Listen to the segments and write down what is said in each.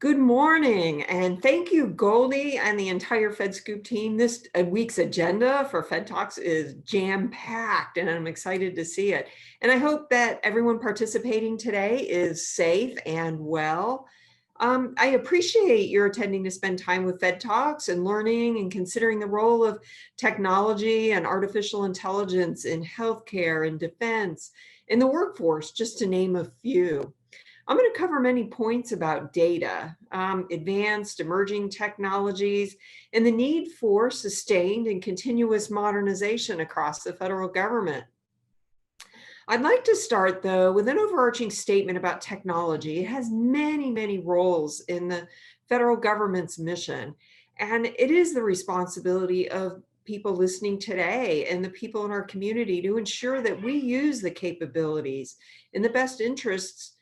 Good morning, and thank you, Goldie, and the entire FedScoop team. This week's agenda for Fed Talks is jam-packed, and I'm excited to see it. And I hope that everyone participating today is safe and well. I appreciate your attending to spend time with Fed Talks and learning and considering the role of technology and artificial intelligence in healthcare and defense, in the workforce, just to name a few. I'm going to cover many points about data, advanced emerging technologies, and the need for sustained and continuous modernization across the federal government. I'd like to start, though, with an overarching statement about technology. It has many, many roles in the federal government's mission, and it is the responsibility of people listening today and the people in our community to ensure that we use the capabilities in the best interests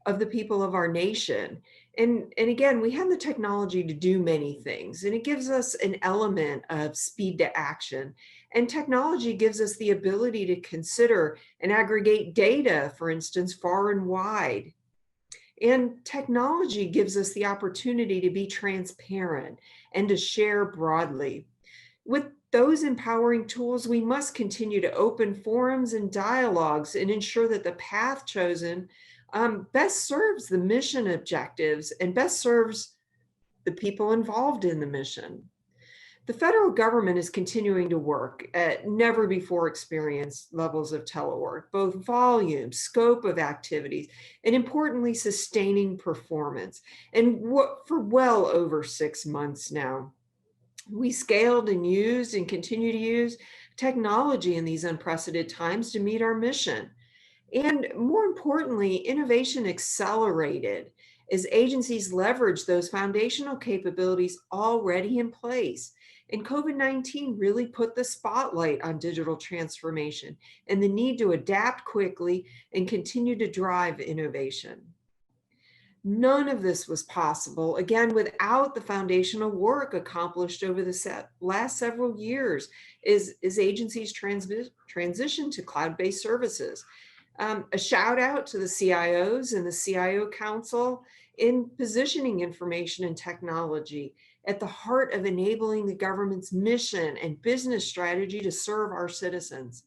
of the people of our nation. And again, we have the technology to do many things, and it gives us an element of speed to action. And technology gives us the ability to consider and aggregate data, for instance, far and wide. And technology gives us the opportunity to be transparent and to share broadly. With those empowering tools, we must continue to open forums and dialogues and ensure that the path chosen best serves the mission objectives and best serves the people involved in the mission. The federal government is continuing to work at never before experienced levels of telework, both volume, scope of activities, and importantly, sustaining performance, and for well over 6 months now. We scaled and used and continue to use technology in these unprecedented times to meet our mission. And more importantly, innovation accelerated as agencies leveraged those foundational capabilities already in place. And COVID-19 really put the spotlight on digital transformation and the need to adapt quickly and continue to drive innovation. None of this was possible, again, without the foundational work accomplished over the last several years as agencies transition to cloud-based services. A shout out to the CIOs and the CIO Council in positioning information and technology at the heart of enabling the government's mission and business strategy to serve our citizens.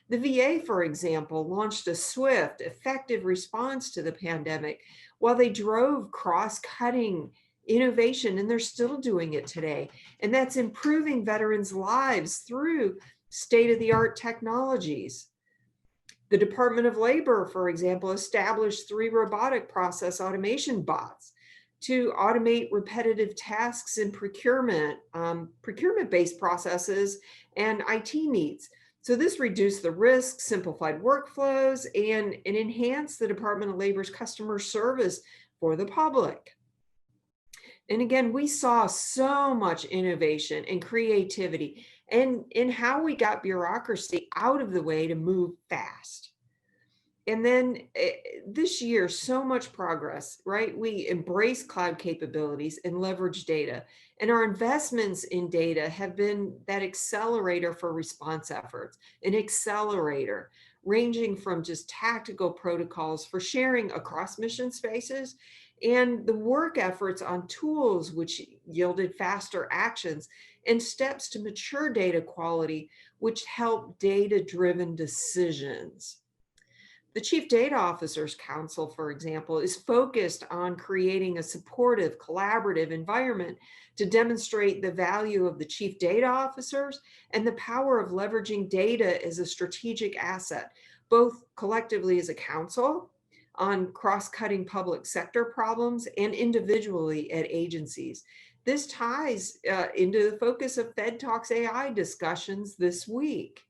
The VA, for example, launched a swift, effective response to the pandemic while they drove cross-cutting innovation, and they're still doing it today. And that's improving veterans' lives through state-of-the-art technologies. The Department of Labor, for example, established 3 robotic process automation bots to automate repetitive tasks in procurement, procurement-based processes, and IT needs. So this reduced the risk, simplified workflows, and enhanced the Department of Labor's customer service for the public. And again, we saw so much innovation and creativity and in how we got bureaucracy out of the way to move fast. And then this year, so much progress, right? We embrace cloud capabilities and leverage data. And our investments in data have been that accelerator for response efforts, an accelerator ranging from just tactical protocols for sharing across mission spaces and the work efforts on tools which yielded faster actions and steps to mature data quality, which help data-driven decisions. The Chief Data Officers Council, for example, is focused on creating a supportive, collaborative environment to demonstrate the value of the Chief Data Officers and the power of leveraging data as a strategic asset, both collectively as a council on cross-cutting public sector problems and individually at agencies. This ties into the focus of Fed Talks AI discussions this week.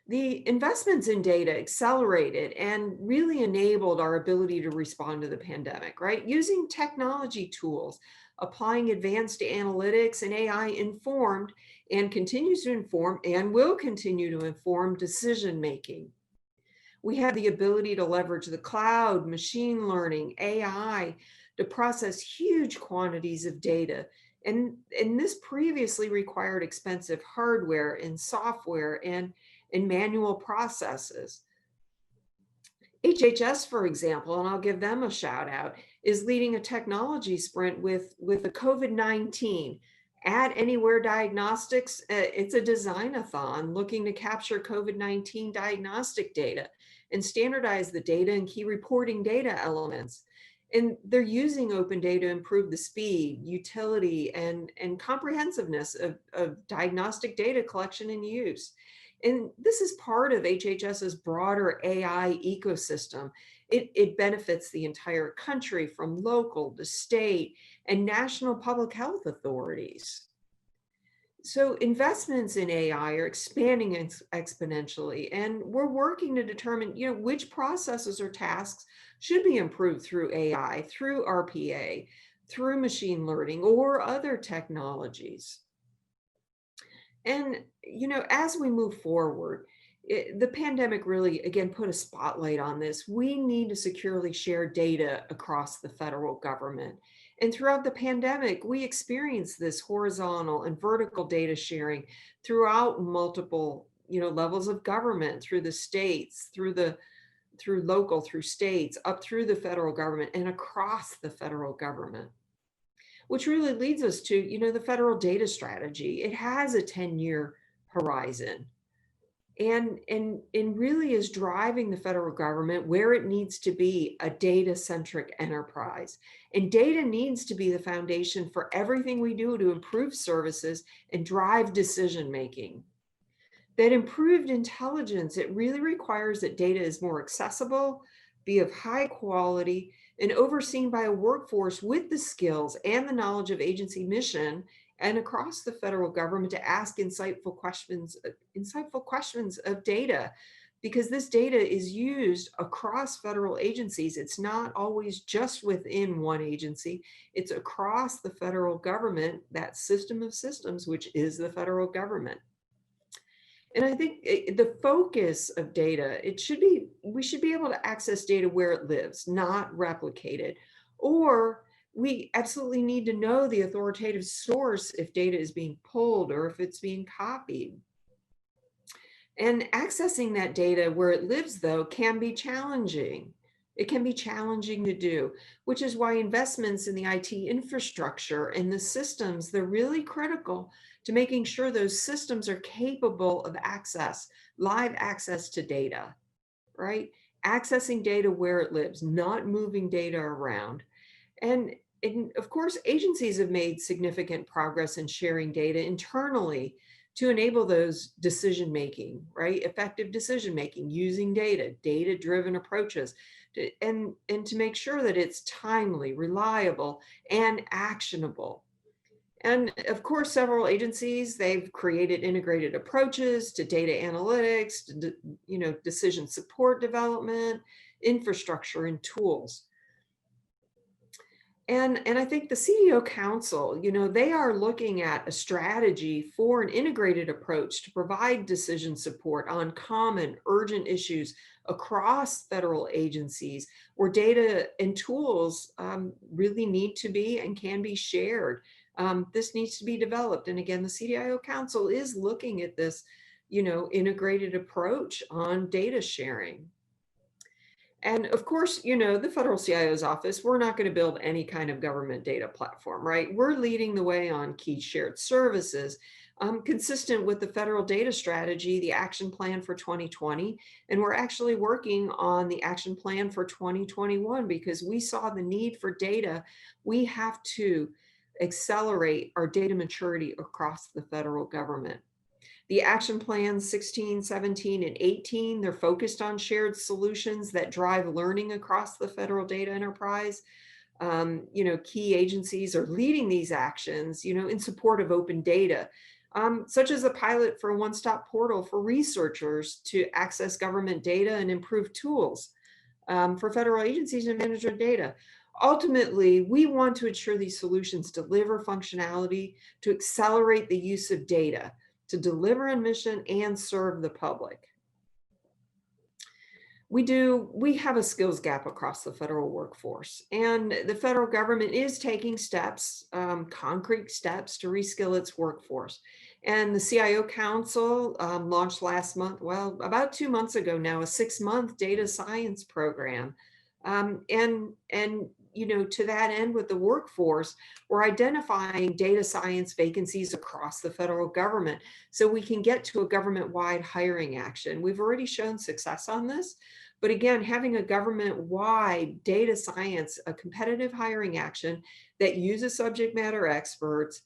The investments in data accelerated and really enabled our ability to respond to the pandemic, right? Using technology tools, applying advanced analytics and AI informed and continues to inform and will continue to inform decision-making. We have the ability to leverage the cloud, machine learning, AI to process huge quantities of data. And this previously required expensive hardware and software and manual processes. HHS, for example, and I'll give them a shout out, is leading a technology sprint with the COVID-19. At Anywhere Diagnostics, it's a design-a-thon looking to capture COVID-19 diagnostic data and standardize the data and key reporting data elements. And they're using open data to improve the speed, utility, and comprehensiveness of diagnostic data collection and use. And this is part of HHS's broader AI ecosystem. It benefits the entire country from local to state and national public health authorities. So investments in AI are expanding exponentially, and we're working to determine, which processes or tasks should be improved through AI, through RPA, through machine learning, or other technologies. And, as we move forward, the pandemic really, again, put a spotlight on this. We need to securely share data across the federal government. And throughout the pandemic, we experienced this horizontal and vertical data sharing throughout multiple, levels of government, through the states, through local, through states, up through the federal government and across the federal government. Which really leads us to, the federal data strategy. It has a 10-year horizon and really is driving the federal government where it needs to be, a data-centric enterprise. And data needs to be the foundation for everything we do to improve services and drive decision-making. That improved intelligence, it really requires that data is more accessible, be of high quality, and overseen by a workforce with the skills and the knowledge of agency mission and across the federal government to ask insightful questions of data, because this data is used across federal agencies. It's not always just within one agency, it's across the federal government, that system of systems, which is the federal government. And I think the focus of data, we should be able to access data where it lives, not replicate it. Or we absolutely need to know the authoritative source if data is being pulled or if it's being copied. And accessing that data where it lives, though, can be challenging. It can be challenging to do, which is why investments in the IT infrastructure and the systems, they're really critical to making sure those systems are capable of live access to data, right? Accessing data where it lives, not moving data around. And of course, agencies have made significant progress in sharing data internally to enable those decision-making, right? Effective decision-making using data, data-driven approaches, and to make sure that it's timely, reliable, and actionable. And of course, several agencies, they've created integrated approaches to data analytics, to, decision support development, infrastructure, and tools. And I think the CDO Council, they are looking at a strategy for an integrated approach to provide decision support on common urgent issues across federal agencies where data and tools really need to be and can be shared. This needs to be developed. And again, the CDIO Council is looking at this, integrated approach on data sharing. And of course, the federal CIO's office, we're not going to build any kind of government data platform, right? We're leading the way on key shared services, consistent with the federal data strategy, the action plan for 2020. And we're actually working on the action plan for 2021 because we saw the need for data. We have to accelerate our data maturity across the federal government. The action plans 16, 17, and 18, they're focused on shared solutions that drive learning across the federal data enterprise. Key agencies are leading these actions, in support of open data, such as a pilot for a one-stop portal for researchers to access government data and improve tools for federal agencies to manage their data. Ultimately, we want to ensure these solutions deliver functionality to accelerate the use of data, to deliver on mission and serve the public. We have a skills gap across the federal workforce, and the federal government is taking steps, concrete steps to reskill its workforce. And the CIO Council launched last month, about 2 months ago now, a 6-month data science program. And to that end with the workforce, we're identifying data science vacancies across the federal government so we can get to a government-wide hiring action. We've already shown success on this, but again, having a government-wide data science, a competitive hiring action that uses subject matter experts,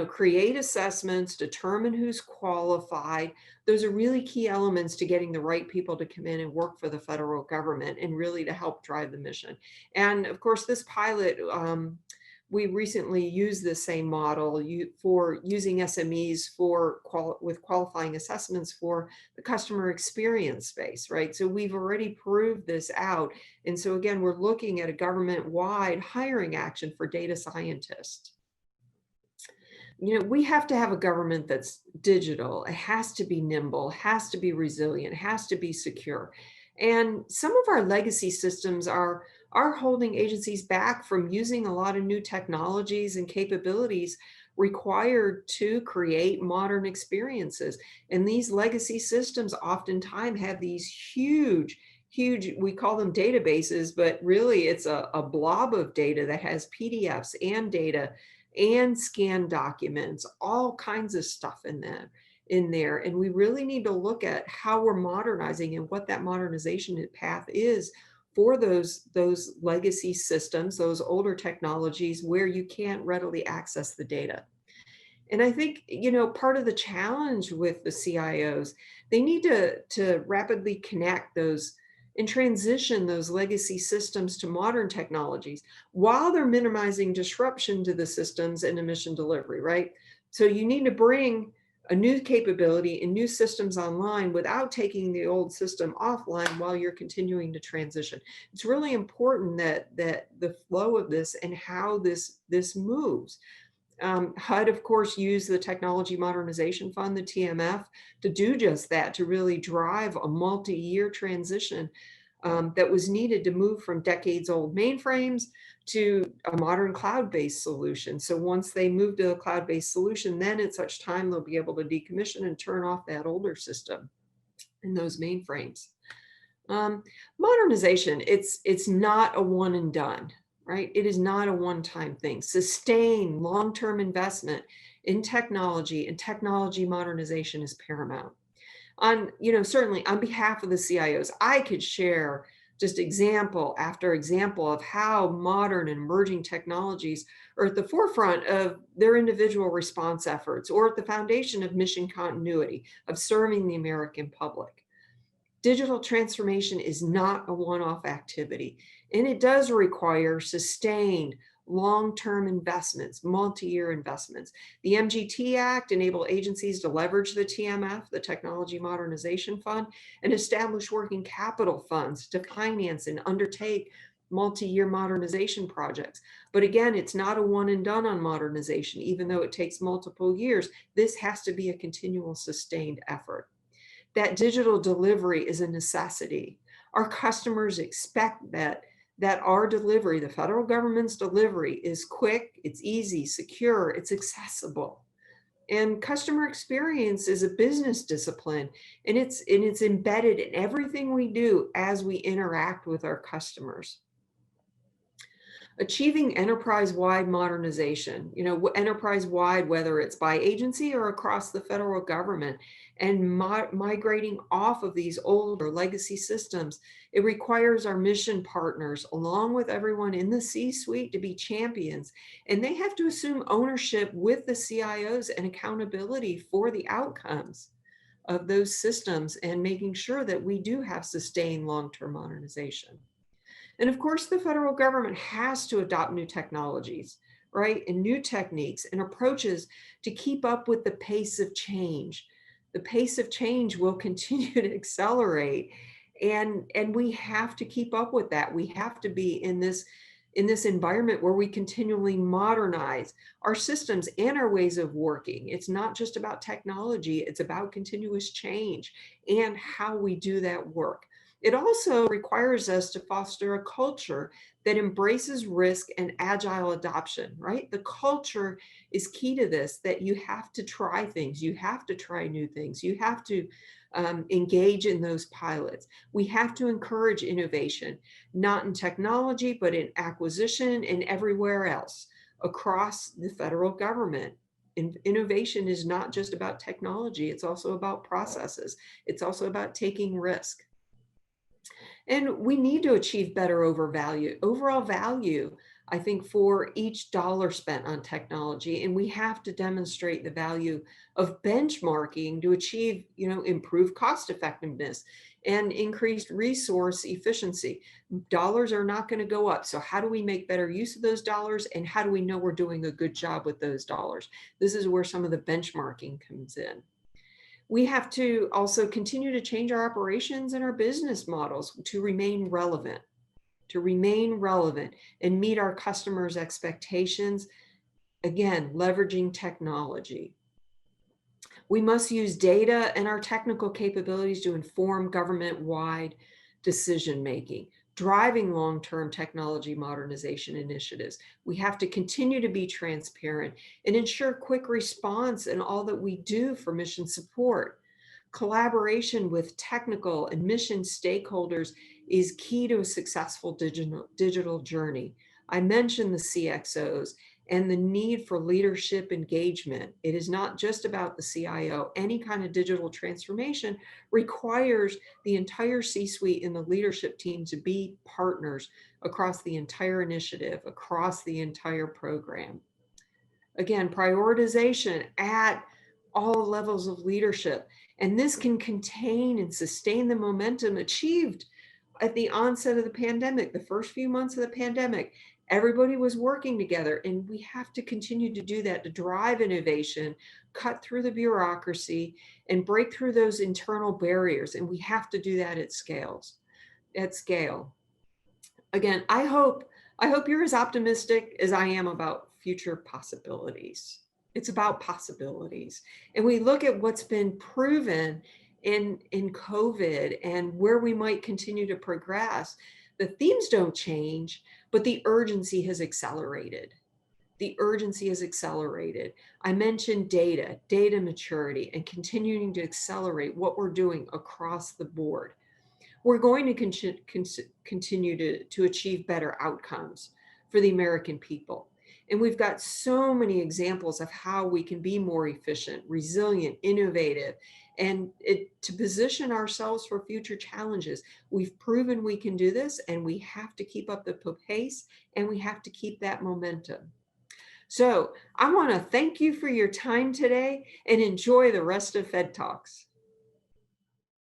create assessments, determine who's qualified. Those are really key elements to getting the right people to come in and work for the federal government and really to help drive the mission. And of course, this pilot, we recently used the same model for using SMEs with qualifying assessments for the customer experience space, right? So we've already proved this out. And so again, we're looking at a government-wide hiring action for data scientists. We have to have a government that's digital. It has to be nimble, has to be resilient, has to be secure. And some of our legacy systems are holding agencies back from using a lot of new technologies and capabilities required to create modern experiences. And these legacy systems oftentimes have these huge, we call them databases, but really it's a blob of data that has PDFs and data and scanned documents, all kinds of stuff in there. And we really need to look at how we're modernizing and what that modernization path is for those legacy systems, those older technologies where you can't readily access the data. And I think, part of the challenge with the CIOs, they need to rapidly connect those and transition those legacy systems to modern technologies while they're minimizing disruption to the systems and mission delivery, right? So you need to bring a new capability and new systems online without taking the old system offline while you're continuing to transition. It's really important that the flow of this and how this moves. HUD, of course, used the Technology Modernization Fund, the TMF, to do just that, to really drive a multi-year transition that was needed to move from decades-old mainframes to a modern cloud-based solution. So once they move to a cloud-based solution, then at such time they'll be able to decommission and turn off that older system and those mainframes. Modernization, it's not a one and done. Right? It is not a one-time thing. Sustained long-term investment in technology and technology modernization is paramount. Certainly on behalf of the CIOs, I could share just example after example of how modern and emerging technologies are at the forefront of their individual response efforts or at the foundation of mission continuity, of serving the American public. Digital transformation is not a one-off activity, and it does require sustained long-term investments, multi-year investments. The MGT Act enabled agencies to leverage the TMF, the Technology Modernization Fund, and establish working capital funds to finance and undertake multi-year modernization projects. But again, it's not a one and done on modernization, even though it takes multiple years. This has to be a continual sustained effort. That digital delivery is a necessity. Our customers expect that our delivery, the federal government's delivery, is quick, it's easy, secure, it's accessible. And customer experience is a business discipline, and it's embedded in everything we do as we interact with our customers. Achieving enterprise-wide modernization, enterprise-wide, whether it's by agency or across the federal government, and migrating off of these older legacy systems, it requires our mission partners, along with everyone in the C-suite, to be champions. And they have to assume ownership with the CIOs and accountability for the outcomes of those systems and making sure that we do have sustained long-term modernization. And of course, the federal government has to adopt new technologies, right? And new techniques and approaches to keep up with the pace of change. The pace of change will continue to accelerate, and we have to keep up with that. We have to be in this environment where we continually modernize our systems and our ways of working. It's not just about technology, it's about continuous change and how we do that work. It also requires us to foster a culture that embraces risk and agile adoption, right? The culture is key to this, that you have to try things, you have to try new things, you have to engage in those pilots. We have to encourage innovation, not in technology, but in acquisition and everywhere else across the federal government. Innovation is not just about technology, it's also about processes. It's also about taking risk. And we need to achieve better overall value, I think, for each dollar spent on technology. And we have to demonstrate the value of benchmarking to achieve, improved cost effectiveness and increased resource efficiency. Dollars are not going to go up. So how do we make better use of those dollars? And how do we know we're doing a good job with those dollars? This is where some of the benchmarking comes in. We have to also continue to change our operations and our business models to remain relevant, and meet our customers' expectations. Again, leveraging technology. We must use data and our technical capabilities to inform government-wide decision-making, driving long-term technology modernization initiatives. We have to continue to be transparent and ensure quick response in all that we do for mission support. Collaboration with technical and mission stakeholders is key to a successful digital journey. I mentioned the CXOs and the need for leadership engagement. It is not just about the CIO. Any kind of digital transformation requires the entire C-suite and the leadership team to be partners across the entire initiative, across the entire program. Again, prioritization at all levels of leadership. And this can contain and sustain the momentum achieved at the onset of the pandemic, the first few months of the pandemic. Everybody was working together, and we have to continue to do that to drive innovation, cut through the bureaucracy, and break through those internal barriers. And we have to do that at scale. Again, I hope you're as optimistic as I am about future possibilities. It's about possibilities. And we look at what's been proven in COVID and where we might continue to progress. The themes don't change, but the urgency has accelerated. I mentioned data maturity, and continuing to accelerate what we're doing across the board. We're going to continue to achieve better outcomes for the American people. And we've got so many examples of how we can be more efficient, resilient, innovative, and to position ourselves for future challenges. We've proven we can do this, and we have to keep up the pace, and we have to keep that momentum. So I want to thank you for your time today, and enjoy the rest of Fed Talks.